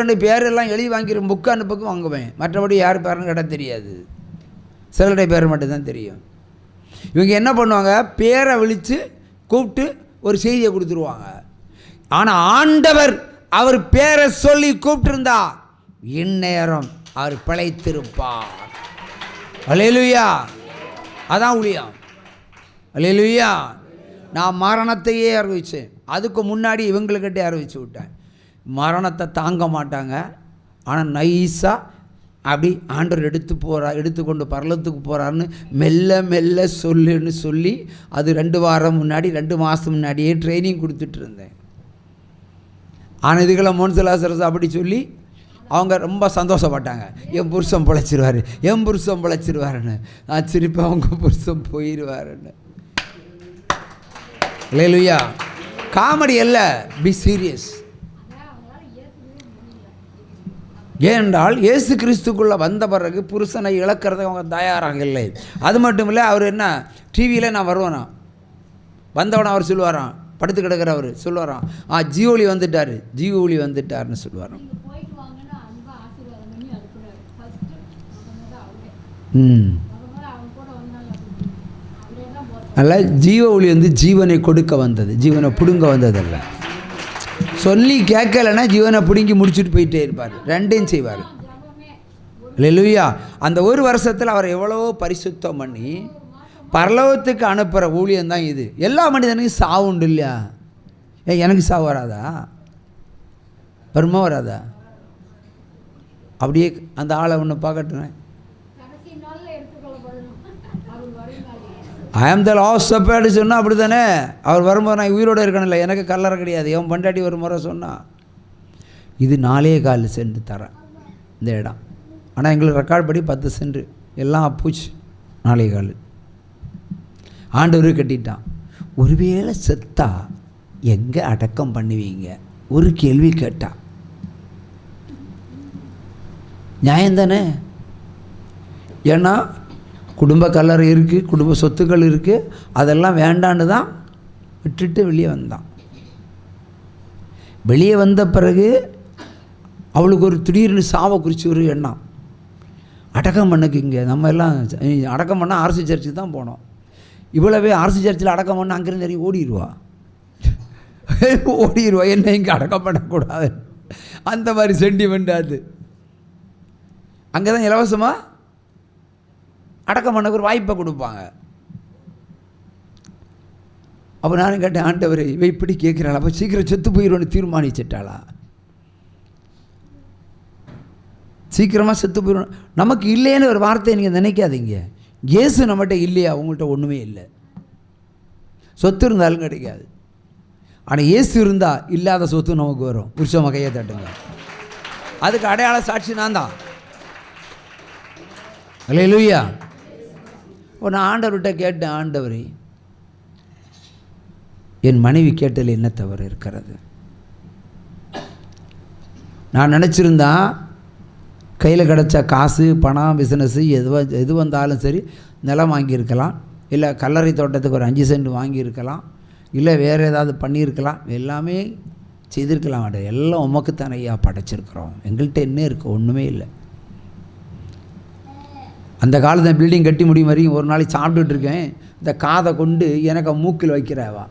2 பேரெல்லாம் எழுதி வாங்கிற புக்கு அந்த பக்கம் வாங்குவேன். மற்றபடி யார் பேருன்னு கேட்டால் தெரியாது. சிலருடைய பேர் மட்டும்தான் தெரியும். இவங்க என்ன பண்ணுவாங்க, பேரை விழித்து கூப்பிட்டு ஒரு செய்தியை கொடுத்துருவாங்க. ஆனால் ஆண்டவர் அவர் பேரை சொல்லி கூப்பிட்டுருந்தா இந்நேரம் அவர் பிழைத்திருப்பார். அல்லேலூயா. அதான் ஊழியம். அல்லேலூயா. நான் மரணத்தையே அறிவித்தேன். அதுக்கு முன்னாடி இவங்களுக்கிட்டே அறிவிச்சு விட்டேன். மரணத்தை தாங்க மாட்டாங்க. ஆனால் நைஸாக அப்படி ஆண்டவர் எடுத்துக்கொண்டு பரலத்துக்கு போகிறாருன்னு மெல்ல மெல்ல சொல்லுன்னு சொல்லி அது 2 வாரம் முன்னாடி 2 மாதம் முன்னாடியே ட்ரைனிங் கொடுத்துட்டு இருந்தேன். ஆனால் இதுக்கெல்லாம் மோன்சலாசரஸ் அப்படி சொல்லி அவங்க ரொம்ப சந்தோஷப்பட்டாங்க. என் புருஷன் பிழைச்சிருவாருன்னு. நான் சிரிப்பேன், அவங்க புருஷன் போயிடுவாருன்னு. அல்லேலூயா. காமெடி அல்ல, பி சீரியஸ். ஏனென்றால் இயேசு கிறிஸ்துக்குள்ளே வந்த பிறகு புருஷனை இழக்கிறதுக்கு அவங்க தயாராக இல்லை. அது மட்டும் இல்லை, அவர் என்ன டிவியில் நான் வருவேனா வந்தவன அவர் சொல்லுவாராம், படுத்து கிடக்கிறவர் சொல்லுவாராம், ஜீவொலி வந்துட்டார்னு சொல்லுவாராம். அதனால் ஜீவ ஒளி ஜீவனை கொடுக்க வந்தது, ஜீவனை பிடுங்க வந்ததல்ல. சொல்லி கேட்கலைன்னா ஜீவனை பிடுங்கி முடிச்சுட்டு போயிட்டே இருப்பார். 2யும் செய்வார். அல்லேலூயா. அந்த 1 வருஷத்தில் அவர் எவ்வளவோ பரிசுத்தம் பண்ணி பரலோகத்துக்கு அனுப்புகிற ஊழியம்தான் இது. எல்லா மனிதனுக்கும் சாவு உண்டு இல்லையா? எனக்கு சாவு வராதா? வருமா வராதா? அப்படியே அந்த ஆளை ஒன்று பார்க்கட்டுனேன். ஐ ஆம் த லாஸ்ட் சப்பேர்டு சொன்னால் அப்படி தானே. அவர் வரும்போது நான் உயிரோடு இருக்கணும்ல, எனக்கு கல்லறை கிடையாது. என் பண்டாட்டி ஒரு முறை சொன்னால் இது 4.25 சென்ட் தரேன் இந்த இடம். ஆனால் எங்களுக்கு ரெக்கார்ட் படி 10 சென்ட் எல்லாம் அப்பூச்சு. 4.25 ஆண்டவர் கட்டிட்டான். ஒருவேளை செத்தா எங்கே அடக்கம் பண்ணுவீங்க ஒரு கேள்வி கேட்டா நியாயந்தானே? ஏன்னா குடும்ப கல்லறை இருக்குது, குடும்ப சொத்துக்கள் இருக்குது, அதெல்லாம் வேண்டான்னு தான் விட்டுட்டு வெளியே வந்தான். வெளியே வந்த பிறகு அவளுக்கு ஒரு திடீர்னு சாவை குறித்து ஒரு எண்ணம். அடக்கம் பண்ணுக்குங்க, நம்ம எல்லாம் அடக்கம் பண்ணால் ஆர்சி சர்ச்சுக்கு தான் போனோம். இவ்வளவே ஆர்சி சர்ச்சில் அடக்கம் பண்ணால் அங்கேருந்து நிறைய ஓடிடுவா. என்ன இங்கே அடக்கம் பண்ணக்கூடாது, அந்த மாதிரி சென்டிமெண்ட். அது அங்கே தான் இலவசமாக அடக்கம் பண்ண ஒரு வாய்ப்பை கொடுப்பாங்க. அப்போ நானும் கேட்டேன், ஆண்டவரே இவ இப்படி கேட்குறாளா, அப்போ சீக்கிரம் செத்து போயிடுவோன்னு தீர்மானிச்சிட்டாளா? சீக்கிரமாக செத்து போயிடும். நமக்கு இல்லைன்னு ஒரு வார்த்தையை நீங்கள் நினைக்காதீங்க. இயேசு நம்மகிட்ட இல்லையா? உங்கள்கிட்ட ஒன்றுமே இல்லை. சொத்து இருந்தாலும் கிடைக்காது. ஆனால் இயேசு இருந்தால் இல்லாத சொத்து நமக்கு வரும். புருஷமாக கையை தட்டுங்க. அதுக்கு அடையாள சாட்சி நான் தான். அல்லேலூயா. நான் ஆண்டவர்கிட்ட கேட்டேன், ஆண்டவரே என் மனைவி கேட்டதில் என்ன தவறு இருக்கிறது? நான் நினச்சிருந்தா கையில் கிடச்ச காசு, பணம், பிஸ்னஸ்ஸு எது வந்தாலும் சரி நிலம் வாங்கியிருக்கலாம், இல்லை கல்லறை தோட்டத்துக்கு ஒரு 5 சென்ட் வாங்கியிருக்கலாம், இல்லை வேறு ஏதாவது பண்ணியிருக்கலாம், எல்லாமே செய்திருக்கலாம். எல்லாம் உமக்குத்தானே ஐயா படைச்சிருக்கிறோம், எங்கள்கிட்ட என்ன இருக்குது? ஒன்றுமே இல்லை. அந்த காலத்தில் பில்டிங் கட்டி முடியும் வரைக்கும் ஒரு நாளைக்கு சாப்பிட்டுட்டு இருக்கேன். இந்த காதை கொண்டு எனக்கு மூக்கில் வைக்கிறாவா,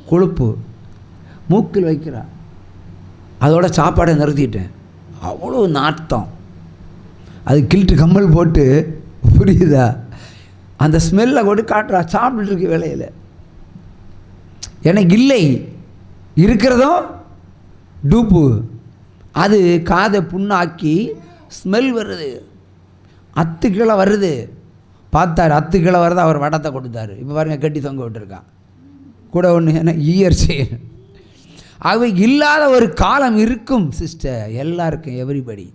கொழுப்பு மூக்கில் வைக்கிறா. அதோட சாப்பாடை நிறுத்திட்டேன். அவ்வளோ நாட்டம். அது கில்ட்டு கம்மல் போட்டு, புரியுதா, அந்த ஸ்மெல்லை கொண்டு காட்டுறா. சாப்பிட்டுட்டு இருக்க வேலையில் எனக்கு இல்லை, இருக்கிறதும் டூப்பு. அது காதை புண்ணாக்கி ஸ்மெல் வருது. 10 கிலோ வருது. பார்த்தாரு 10 கிலோ வருது. அவர் வடத்தை கொடுத்தாரு. இப்போ பாருங்கள், கட்டி தொங்க விட்டுருக்கான் கூட ஒன்று. என்ன இயர்ச்சி. ஆகவே இல்லாத ஒரு காலம் இருக்கும் சிஸ்டர், எல்லாருக்கும், எவரிபடி.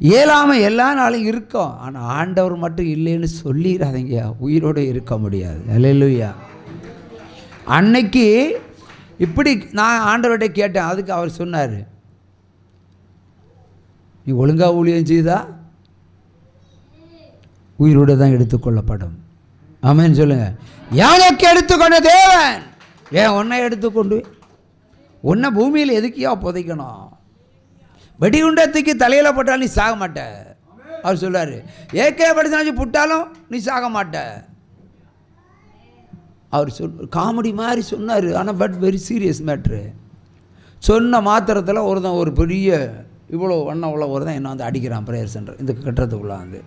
இயலாமல் எல்லா நாளும் இருக்கும். ஆனால் ஆண்டவர் மட்டும் இல்லைன்னு சொல்லிடாதீங்க, உயிரோடு இருக்க முடியாது. அல்லேலூயா. அன்னைக்கு இப்படி நான் ஆண்டவர்கிட்ட கேட்டேன். அதுக்கு அவர் சொன்னார், நீ ஒழுங்காக ஊழியம் செய்தா உயிரோடு தான் எடுத்துக்கொள்ளப்படும். ஆமென் சொல்லுங்கள். யாருக்கு எடுத்துக்கொண்ட தேவன் ஏன் உன்னை எடுத்துக்கொண்டு உன்னை பூமியில் எதுக்கியா புதைக்கணும்? வெடிகுண்டை தூக்கி தலையில் போட்டாலும் நீ சாக மாட்ட. அவர் சொல்றாரு, ஏகே படிச்சு புட்டாலும் நீ சாக மாட்ட. அவர் காமெடி மாதிரி சொன்னார், ஆனால் பட் வெரி சீரியஸ் மேட்ரு. சொன்ன மாத்திரத்தில் ஒருத்தன் ஒரு பெரிய இவ்வளோ வண்ணம் உள்ள ஒருத்தன் என்ன வந்து அடிக்கிறான் ப்ரேயர் சென்டர் இந்த கட்டுறதுக்குள்ளே வந்து.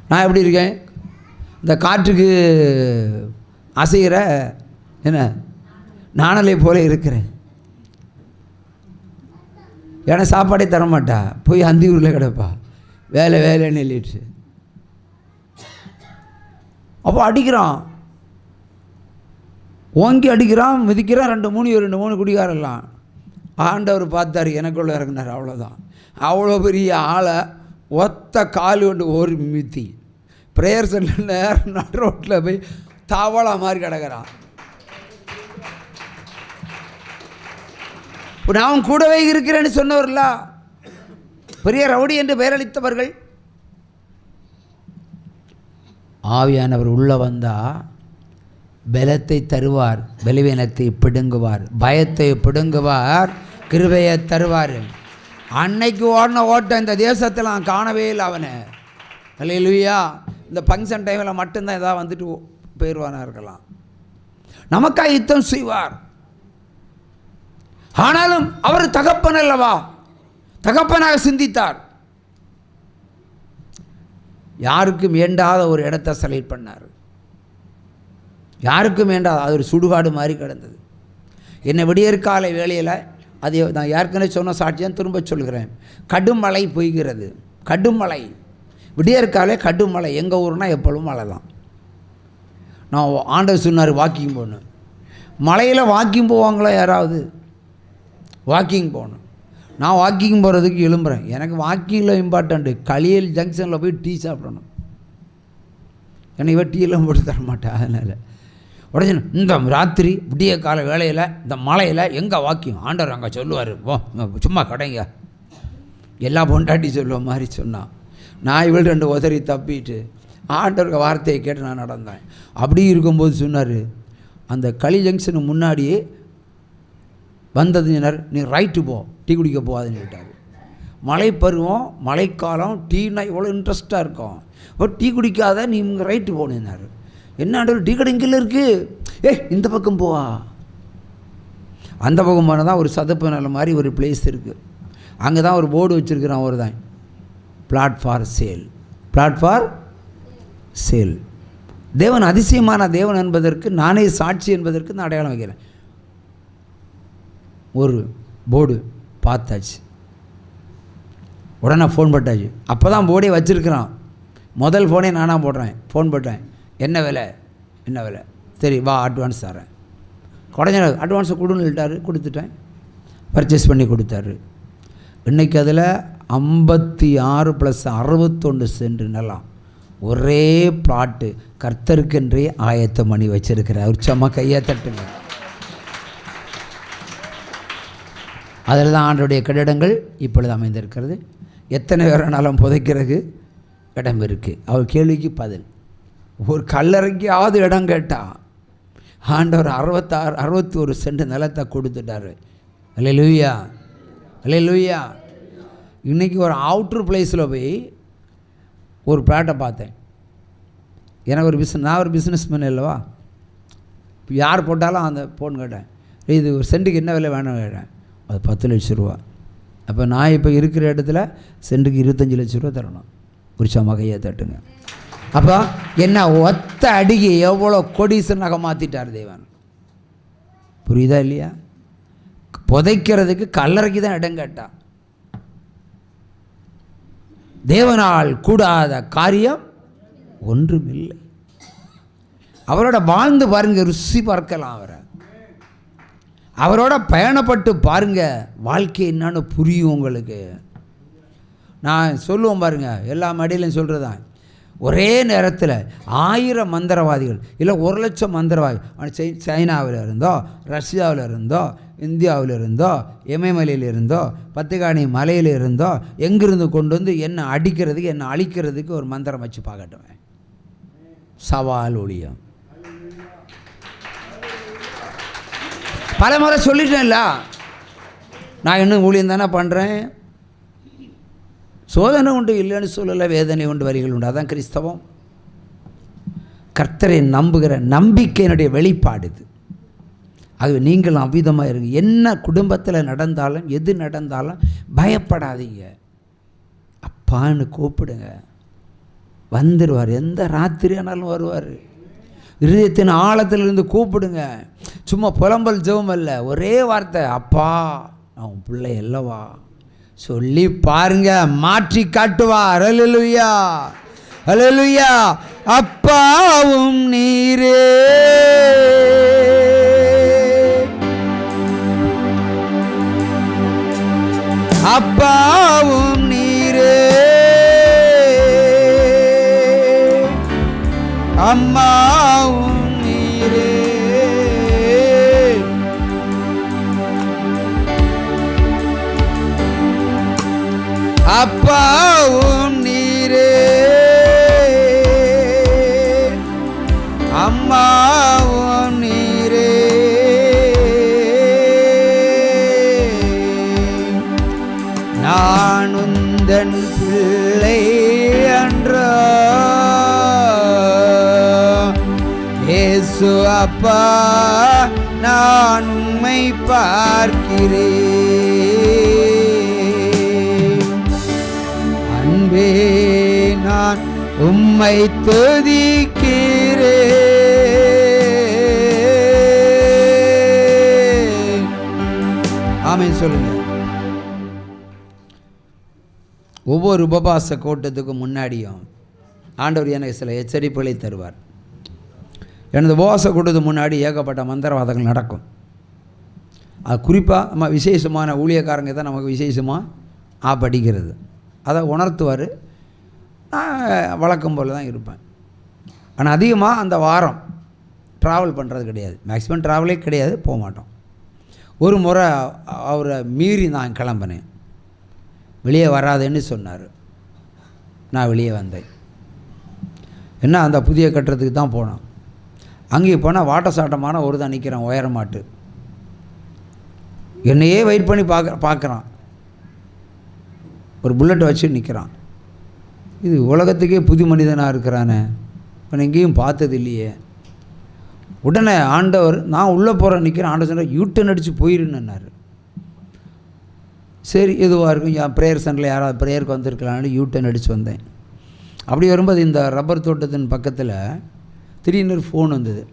நான் எப்படி இருக்கேன், இந்த காற்றுக்கு அசைகிற என்ன நாணலை போல இருக்கிறேன். ஏன்னா சாப்பாடே தரமாட்டா, போய் அந்தி ஊரில் கிடப்பா, வேலை வேலைன்னு சொல்லிட்டு. அப்போ அடிக்கிறான், ஓங்கி அடிக்கிறான், மிதிக்கிறான். 2 3 குடிகாரெல்லாம். ஆண்டவர் பார்த்தார், எனக்குள்ள இறங்கினார். அவ்வளோதான். அவ்வளோ பெரிய ஆளை ஒத்த கால் கொண்டு ஒரு மிதி ப்ரேயர் சென்டர் நேரம் நடு ரோட்டில் போய் தவளை மாதிரி கிடக்கிறான். நான் கூடவே இருக்கிறேன்னு சொன்னவர்ல, பெரிய ரவுடி என்று பெயரளித்தவர்கள். ஆவியானவர் உள்ள வந்தா பலத்தை தருவார், பலவீனத்தை பிடுங்குவார், பயத்தை பிடுங்குவார், கிருபையை தருவார். அன்னைக்கு ஓடின ஓட்டம் இந்த தேசத்தில் நான் காணவே இல்லை அவனை. அல்லேலூயா. இந்த ஃபங்க்ஷன் டைமில் மட்டும்தான் ஏதாவது வந்துட்டு போயிடுவானா இருக்கலாம். நமக்காக யுத்தம் செய்வார். ஆனாலும் அவர் தகப்பன் அல்லவா, தகப்பனாக சிந்தித்தார். யாருக்கும் வேண்டாத ஒரு இடத்தை செலக்ட் பண்ணார். யாருக்கும் வேண்டாத, அது ஒரு சுடுகாடு மாதிரி கிடந்தது. என்னை விடியற்காலை வேளையில், அது நான் ஏற்கனவே சொன்ன சாட்சியாக திரும்ப சொல்கிறேன். கடுமழை பொய்கிறது, கடுமழை, விடியற்காலை கடுமழை. எங்கள் ஊர்னா எப்பொழுதும் மழை தான். நான் ஆண்டவர் சொன்னார் வாக்கிங் போகணும். மழையில் வாக்கிங் போவாங்களா யாராவது? வாக்கிங் போகணும். நான் வாக்கிங் போகிறதுக்கு எழும்புறேன். எனக்கு வாக்கிங்கில் இம்பார்ட்டண்ட்டு. களியல் ஜங்ஷனில் போய் டீ சாப்பிடணும். ஏன்னா இவன் டீயெல்லாம் போட்டு தர மாட்டேன். அதனால் உடனே இந்த ராத்திரி விடிய கால வேலையில் இந்த மழையில் எங்கே வாக்கிங், ஆண்டவர் அங்கே சொல்லுவார், போ சும்மா கடைங்க, எல்லா பொண்டாட்டி சொல்லுவ மாதிரி சொன்னான். நான் இவள் 2 உதறி தப்பிட்டு ஆண்டவருக்கு வார்த்தையை கேட்டு நான் நடந்தேன். அப்படி இருக்கும்போது சொன்னார், அந்த களி ஜங்ஷனுக்கு முன்னாடியே வந்ததுனர், நீ ரைட்டு போ, டீ குடிக்க போகாதுன்னு கேட்டார். மழை பருவம், மழைக்காலம், டீனா இவ்வளோ இன்ட்ரெஸ்ட்டாக இருக்கும். இப்போ டீ குடிக்காத, நீ இங்கே ரைட்டு போனார். என்ன ஆண்டவர், டீ கடை இங்கே இருக்குது, இந்த பக்கம் போவா. அந்த பக்கம் போனால் தான் ஒரு சதுப்பு நில மாதிரி ஒரு பிளேஸ் இருக்குது. அங்கே தான் ஒரு போர்டு வச்சுருக்கிறான் ஒரு தான், flat for sale, flat for sale. தேவன் அதிசயமான தேவன் என்பதற்கு, நானே சாட்சி என்பதற்கு நான் அடையாளம் வைக்கிறேன். ஒரு போர்டு பார்த்தாச்சு, உடனே ஃபோன் போட்டாச்சு. அப்போ தான் போர்டே வச்சுருக்கிறான். முதல் ஃபோனே நானாக போடுறேன். ஃபோன் போட்டேன், என்ன விலை, என்ன விலை, சரி வா அட்வான்ஸ் தரேன். குறைஞ்ச அட்வான்ஸை கொடுன்னு சொல்லிட்டாரு, கொடுத்துட்டேன். பர்ச்சேஸ் பண்ணி கொடுத்தாரு. இன்றைக்கி அதில் 56 + 61 சென்ட் நிலம், ஒரே பிளாட்டு கர்த்தருக்கென்றே ஆயத்தம் பண்ணி வச்சிருக்கிறார். உற்சமாக கையை தட்டுங்க. அதில் தான் ஆண்டோடைய கட்டிடங்கள் இப்பொழுது அமைந்திருக்கிறது. எத்தனை பேரானாலும் புதைக்கிறதுக்கு இடம் இருக்குது. அவர் கேள்விக்கு பதில். ஒரு கல்லறைக்காவது இடம் கேட்டால் ஆண்டவர் 61 சென்ட் நிலத்தை கொடுத்துட்டார். அல்லேலூயா, அல்லேலூயா. இன்றைக்கி ஒரு அவுட்ரு பிளேஸில் போய் ஒரு பிளாட்டை பார்த்தேன். எனக்கு ஒரு நான் ஒரு பிஸ்னஸ் மேன் இல்லவா, யார் போட்டாலும் அந்த ஃபோன் கேட்டேன், இது ஒரு சென்ட்டுக்கு என்ன விலை வேணும் கேட்டேன். அது 10 லட்ச ரூபா. அப்போ நான் இப்போ இருக்கிற இடத்துல சென்ட்டுக்கு 25 லட்ச ரூபா தரணும். உற்சாகமாக கையை தட்டுங்க. அப்போ என்ன ஒத்த அடிக்கு எவ்வளோ கோடீஸ்வரனாக மாற்றிட்டார் தேவன். புரியுதா இல்லையா? புதைக்கிறதுக்கு கல்லறைக்கு தான் இடம் கேட்டான். தேவனால் கூடாத காரியம் ஒன்றுமில்லை. அவரோட வாழ்ந்து பாருங்க, ருசி பார்க்கலாம். அவரோட பயணப்பட்டு பாருங்க, வாழ்க்கை என்னன்னு புரியும் உங்களுக்கு. நான் சொல்லுவோம் பாருங்க, எல்லா மடியிலையும் சொல்கிறதான், ஒரே நேரத்தில் 1000 மந்திரவாதிகள் இல்லை 1,00,000 மந்திரவாதி, சைனாவில் இருந்தோ, ரஷ்யாவில் இருந்தோ, இந்தியாவில் இருந்தோ, இமயமலையில் இருந்தோ, பத்துகாணி மலையில் இருந்தோ, எங்கிருந்து கொண்டு வந்து என்னை அடிக்கிறதுக்கு, என்னை அழிக்கிறதுக்கு ஒரு மந்திரம் வச்சு பார்க்கட்டுவேன். சவால் ஒளியம். பல முறை சொல்லிட்டேன்ல, நான் இன்னும் ஊழியம் தானே பண்ணுறேன், சோதனை உண்டு, இல்லைன்னு சொல்லலை. வேதனை உண்டு, வரிகள் உண்டு. அதான் கிறிஸ்தவம். கர்த்தரை நம்புகிற நம்பிக்கையினுடைய வெளிப்பாடு இது. ஆகவே நீங்களும் அவ்விதமாக இருங்க. என்ன குடும்பத்தில் நடந்தாலும் எது நடந்தாலும் பயப்படாதீங்க. அப்பான்னு கூப்பிடுங்க, வந்துடுவார். எந்த ராத்திரி ஆனாலும் வருவார். இருதயத்தின் ஆழத்திலிருந்து கூப்பிடுங்க. சும்மா புலம்பல் ஜெபம் அல்ல, ஒரே வார்த்தை, அப்பா அவன் பிள்ளை அல்லவா சொல்லி பாருங்க, மாற்றி காட்டுவார். அல்லேலூயா, அல்லேலூயா. அப்பாவும் நீரே, அப்பாவும் நீரே, அம்மாவும் நீரே, அப்பாவும் நீரே, அம்மாவும் நீரே. நான் உந்தன் பிள்ளை அன்றோ இயேசு அப்பா, நான் உம்மை பார்க்கிறேன். அன்பே நான் உம்மை துதிக்கிறேன். ஆமென் சொல்லுங்க. ஒவ்வொரு உபவாச கூட்டத்துக்கும் முன்னாடியும் ஆண்டவர் எனக்கு சில எச்சரிப்புகளை தருவார். எனது உபவாச கூட்டத்துக்கு முன்னாடி ஏகப்பட்ட மந்திரவாதங்கள் நடக்கும். அது குறிப்பாக நம்ம விசேஷமான ஊழியக்காரங்க தான் நமக்கு விசேஷமாக படிக்கிறது. அதை உணர்த்துவார். நான் வழக்கம் போல் தான் இருப்பேன். ஆனால் அதிகமாக அந்த வாரம் ட்ராவல் பண்ணுறது கிடையாது. மேக்ஸிமம் ட்ராவலே கிடையாது, போக மாட்டோம். ஒரு முறை அவரை மீறி நான் கிளம்பினேன். வெளியே வராதுன்னு சொன்னார். நான் வெளியே வந்தேன். என்ன, அந்த புதிய கட்டத்துக்கு தான் போனோம். அங்கே போனால் வாட்டசாட்டமான ஒரு தான் நிற்கிறான், உயரமாட்டு. என்னையே வெயிட் பண்ணி பார்க்குறான். ஒரு புல்லட்டை வச்சு நிற்கிறான். இது உலகத்துக்கே புது மனிதனாக இருக்கிறானே, இப்போ எங்கேயும் பார்த்தது இல்லையே. உடனே ஆண்டவர், நான் உள்ளே போகிற நிற்கிறேன். ஆண்டவர் சொன்னார், யூட்டன் அடித்து போயிருந்தார். சரி, எதுவாக இருக்கும், என் ப்ரேயர் சென்டரில் யாராவது ப்ரேயருக்கு வந்திருக்கலான்னு யூட்டன் அடித்து வந்தேன். அப்படி வரும்போது இந்த ரப்பர் தோட்டத்தின் பக்கத்தில் திடீர்னு ஃபோன் வந்தது.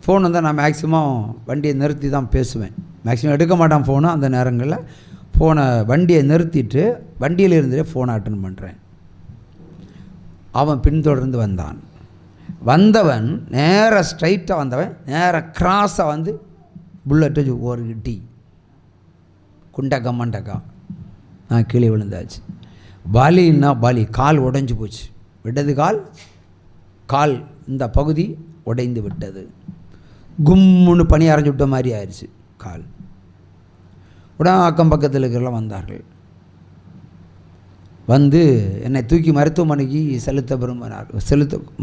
ஃபோன் வந்தால் நான் மேக்ஸிமம் வண்டியை நிறுத்தி தான் பேசுவேன். மேக்ஸிமம் எடுக்க மாட்டான் ஃபோனு. அந்த நேரங்களில் ஃபோனை வண்டியை நிறுத்திட்டு வண்டியில் இருந்துட்டு ஃபோனை அட்டன் பண்ணுறேன். அவன் பின்தொடர்ந்து வந்தான். வந்தவன் நேராக ஸ்ட்ரைட்டாக வந்தவன் நேராக கிராஸாக வந்து புல்லட்டு ஒரு இட்டி, குண்டக்கா மண்டக்கா. நான் கீழே விழுந்தாச்சு. பலின்னா பலி. கால் உடைஞ்சு போச்சு. விட்டது கால் இந்த பகுதி உடைந்து விட்டது. கும்முன்னு பனி அரைஞ்சி விட்ட மாதிரி ஆயிடுச்சு கால். உடனே அக்கம் பக்கத்தில் இருக்கிறலாம் வந்தார்கள். வந்து என்னை தூக்கி மருத்துவமனைக்கு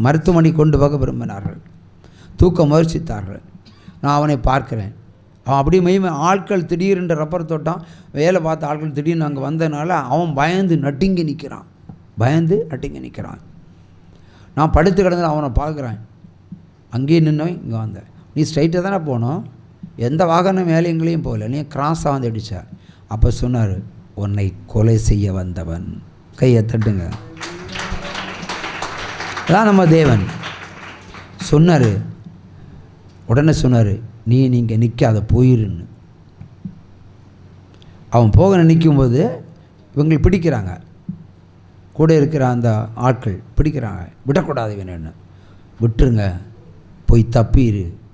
மருத்துவமனை கொண்டு போக விரும்பினார்கள். தூக்க முயற்சித்தார்கள். நான் அவனை பார்க்குறேன். அவன் அப்படியே ஆட்கள் திடீரென்று ரப்பர் தோட்டம் வேலை பார்த்த ஆட்கள் திடீர்னு அங்கே வந்ததுனால அவன் பயந்து நட்டிங்கி நிற்கிறான். நான் படுத்து கிடந்து அவனை பார்க்குறேன். அங்கேயே நின்னவன் இங்கே வந்தேன். நீ ஸ்ட்ரைட்டாக தானே போனோம், எந்த வாகனம் மேலே எங்களையும் போகல, நீ கிராஸாக வந்து அடித்த. அப்போ சொன்னார், உன்னை கொலை செய்ய வந்தவன். கையை தட்டுங்க. அதான் நம்ம தேவன் சொன்னார். உடனே சொன்னார், நீங்கள் நிற்காத, போயிருன்னு. அவன் போக நிற்கும்போது இவங்களை பிடிக்கிறாங்க. கூட இருக்கிற அந்த ஆட்கள் பிடிக்கிறாங்க. விடக்கூடாது வேணும்னு. விட்டுருங்க,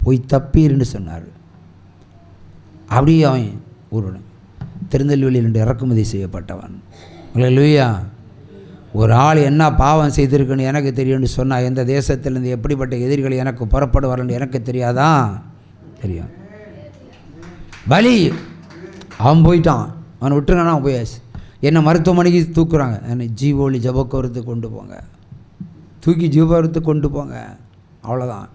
போய் தப்பீருன்னு சொன்னார். அப்படியே அவன் ஊருடன் திருநெல்வேலியில் இறக்குமதி செய்யப்பட்டவன். அல்லேலூயா. ஒரு ஆள் என்ன பாவம் செய்திருக்குன்னு எனக்கு தெரியும்னு சொன்னால், எந்த தேசத்திலேருந்து எப்படிப்பட்ட எதிரிகள் எனக்கு புறப்படுவார்ன்னு எனக்கு தெரியாதா? தெரியும். பலி. அவன் போயிட்டான். அவனை விட்டுருங்கன்னா அவன் போயாச்சு. என்னை மருத்துவமனைக்கு தூக்குறாங்க. என்னை ஜீவோலி ஜபக்கோரத்துக்கு கொண்டு போங்க. தூக்கி ஜீவகரத்துக்கு கொண்டு போங்க. அவ்வளோதான்.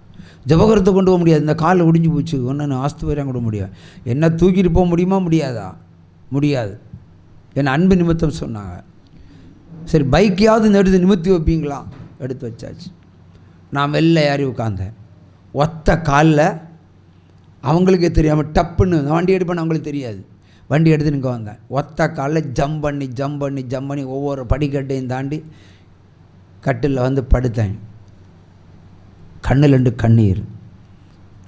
ஜபகரத்துக்கு கொண்டு போக முடியாது. இந்த காலில் ஒடிஞ்சு போச்சு. ஒன்று ஆஸ்துவரையும் கொண்டு முடியாது. என்ன தூக்கிட்டு போக முடியுமா? முடியாதா? முடியாது. என்னை அன்பு நிமித்தம் சொன்னாங்க. சரி பைக்கையாவது இந்த எடுத்து நிமித்தி வைப்பீங்களா? எடுத்து வச்சாச்சு. நான் வெளில ஏறி உட்காந்தேன். ஒத்த காலில் அவங்களுக்கே தெரியாமல் டப்புன்னு வண்டி எடுப்பேன்னு அவங்களுக்கு தெரியாது. வண்டி எடுத்து இங்கே வந்தேன். ஒத்த காலில் ஜம்ப் பண்ணி ஒவ்வொரு படிக்கட்டையும் தாண்டி கட்டிலில் வந்து படுத்தேன். கண்ணில் 2 கண்ணீர்.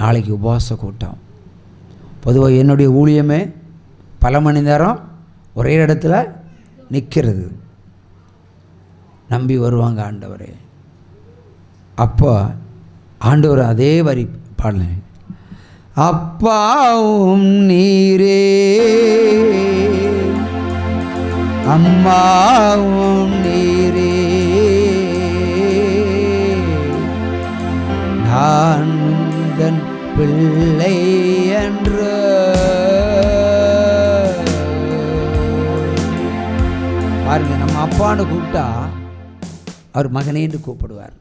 நாளைக்கு உபவாச கூட்டம். பொதுவாக என்னுடைய ஊழியமே பல மணி நேரம் ஒரே இடத்துல நிற்கிறது. நம்பி வருவாங்க ஆண்டவரே. அப்போ ஆண்டவர் அதே வரி பாடினேன். அப்பாவும் நீரே அம்மாவும் நீரே, நான் உந்தன் பிள்ளை என்று. பாருங்க, நம்ம அப்பான்னு கூப்பிட்டா அவர் மகனேன்னு கூப்பிடுவார்.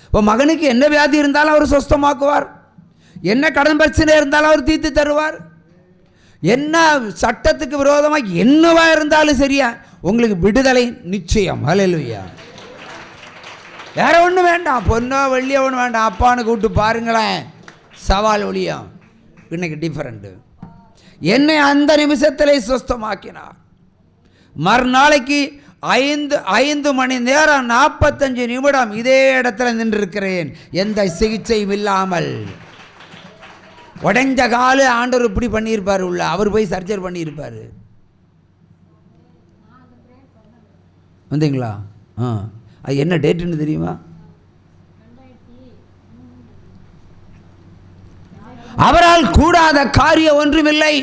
இப்போ மகனுக்கு என்ன வியாதி இருந்தாலும் அவர் சுஸ்தமாக்குவார். என்ன கடன் பிரச்சனை இருந்தாலும் அவர் தீர்த்து தருவார். என்ன சட்டத்துக்கு விரோதமாக என்னவா இருந்தாலும் சரியா உங்களுக்கு விடுதலை நிச்சயம். ஹல்லேலூயா. வேற ஒன்றும் வேண்டாம், பொண்ணோ வெள்ளியோ ஒன்றும் வேண்டாம். அப்பான்னு கூப்பிட்டு பாருங்களேன், சவால் ஒளியம் இன்னைக்கு டிஃபரெண்ட்டு. என்னை அந்த நிமிஷத்திலே சுஸ்தமாக்கினார். மறுநாளைக்கு 5 மணி நேரம் 45 நிமிடம் இதே இடத்துல நின்றிருக்கிறேன், எந்த சிகிச்சையும் இல்லாமல். உடைஞ்ச காலு ஆண்டவர் இப்படி பண்ணியிருப்பார். உள்ள அவர் போய் சர்ஜரி பண்ணியிருப்பார். வந்தீங்களா? அது என்ன டேட்டுன்னு தெரியுமா? அவரால் கூடாத காரியம் ஒன்றுமில்லை.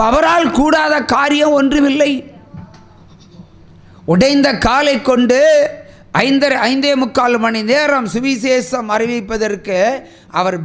அவரால் கூடாத காரியம் ஒன்றுமில்லை. உடைந்த காலை கொண்டு 5:45 மணி நேரம் சுவிசேஷம் அறிவிப்பதற்கு அவர்